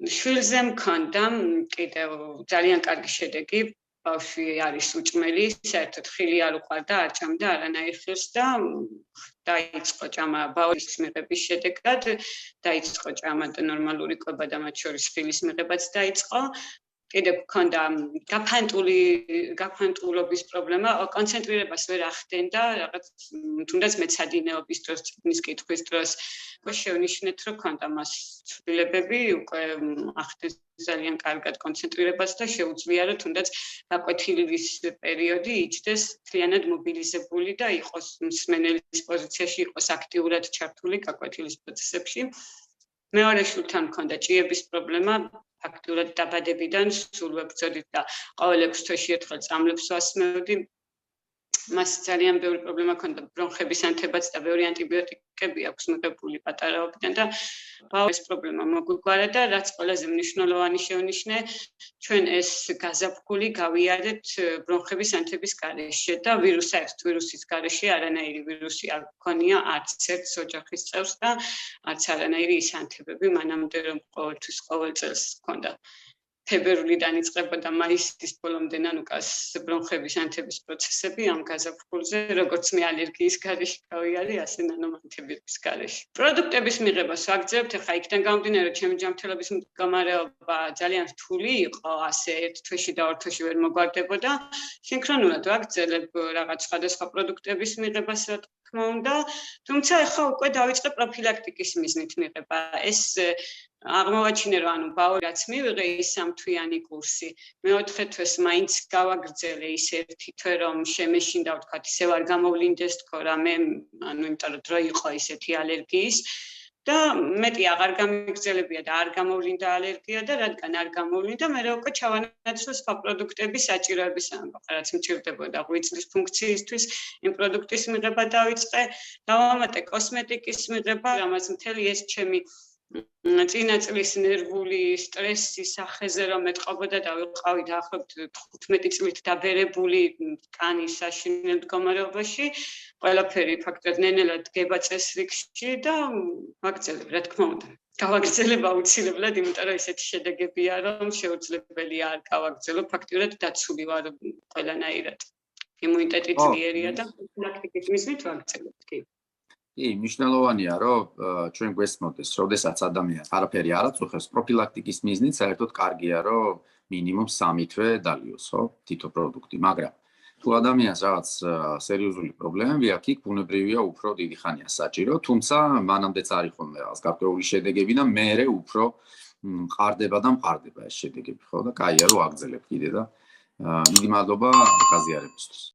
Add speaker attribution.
Speaker 1: შვილზე მქონდა კიდევ ძალიან კარგი შედეგი. ბავშვი არის უჭმელი, საერთოდ ხილი არ უყვარდა, არ ჭამდა არანაირ ხილს და დაიწყო ჭამა ბავშვის მიღების შედეგად, დაიწყო ჭამა და ნორმალური კვება და მათ შორის ხილის მიღებაც დაიწყო. კიდევ მქონდა გაფანტულობის პრობლემა, კონცენტრირებას ვერ ახდენდა, რაღაც თუნდაც მეცადინეობის დროს, წიგნის კითხვის დროს, შევნიშნეთ, რომ მქონდა მას ცვლილებები, უკვე ახდენს ძალიან კარგად კონცენტრირებას და შეუძლია, რომ თუნდაც გაკვეთილის პერიოდი იჯდეს მთლიანად მობილიზებული და იყოს მსმენელის პოზიციაში, იყოს აქტიურად ჩართული გაკვეთილის პროცესებში. მეორე შვილთან მქონდა ჭიების პრობლემა, ფაქტურად დაბადებიდან სულ ვებრძოდით და ყოველ 6 თვეში ერთხელ წამლებს ვასმევდი. მას ძალიან ბევრი პრობლემა ჰქონდა ბრონხების ანთებაც და ბევრი ანტიბიოტიკები აქვს მიღებული პატარაობიდან და ეს პრობლემა მოგვიგვარა და რაც ყველაზე მნიშვნელოვანი შევნიშნე, ჩვენ ეს გაზაფხული გავიარეთ ბრონხების ანთების გარეშე და ვირუსის გარეშე არანაირი ვირუსი არ გქონია არც ერთ ოჯახის წევრს და არც არანაირი ის ანთებები მანამდე რომ ყოველთვის ყოველ წელს ჰქონდა. თებერვლიდან იწყებოდა მაისის ბოლომდე ნანუკას ბრონხების ანთების პროცესები ამ გაზაფხულზე, როგორც მე ალერგიის გარეშე გავიარე, ასე ნანომ ანთების გარეშე. პროდუქტების მიღებას ვაგრძელებთ, ახლა იქიდან გამომდინარე, რომ ჩემი ჯანმრთელობის მდგომარეობა ძალიან რთული იყო, ასე ერთ თვეში და ორ თვეში ვერ მოგვარდებოდა. სინქრონულად ვაგრძელებ რაღაც სხვადასხვა პროდუქტების მიღებას, რა თქმა უნდა, თუმცა ახლა უკვე დავიწყე პროფილაქტიკის მიზნით მიღება. ეს აღმოვაჩინე, რომ ბავშვი რაც მივიღე ის 3 თვიანი კურსი, მეოთხე თვეს მაინც გავაგრძელე ის ერთი თვე, რომ შემეშინდა, ვთქვათ, ისევ არ გამოვლინდეს თქო რამე, იმიტომ რომ დრო იყო ისეთი ალერგიის და მეტი აღარ გამიგრძელებია და არ გამოვლინდა ალერგია და რადგან არ გამოვლინდა, მე უკვე ჩავანაცვლე სხვა პროდუქტების საჭიროების ამბავი, რაც მჭირდებოდა ღვიძლის ფუნქციისთვის, იმ პროდუქტის მიღება დავიწყე, დავამატე კოსმეტიკის მიღება, რამაც მთელი ეს ჩემი წინა წლის ნერვული სტრესი სახეზე რომ ეტყობოდა და ვიყავი დაახლოებით 15 წლით დაბერებული კანის საშინელ მდგომარეობაში, ყველაფერი ფაქტობრივად ნენელად დგება წესრიგში და ვაგრძელებ, რა თქმა უნდა. გავაგრძელებ აუცილებლად, იმიტომ რომ ესეთი შედეგებია, რომ შეუძლებელია არ გავაგრძელო, ფაქტობრივად დაცული ვარ ყველანაირად. იმუნიტეტი ძლიერია და პროფილაქტიკის მიზნით ვაგრძელებთ, კი.
Speaker 2: კი, მნიშვნელოვანია, რომ ჩვენ გვესმოდეს, როდესაც ადამიანს არაფერი არ აწუხებს, პროფილაქტიკის მიზნით საერთოდ კარგია, რომ მინიმუმ 3 თვე დალიოსო თითო პროდუქტი, მაგრამ თუ ადამიანს რაღაც სერიოზული პრობლემები აქვს, იქ ბუნებრივია უფრო დიდი ხანია საჭირო, თუმცა მანამდეც არის ხოლმე რაღაც გარკვეული შედეგები და მერე უფრო მყარდება ეს შედეგები, ხო და კაია რომ აგრძელებ კიდე და დიდი მადლობა გაზიარებისთვის.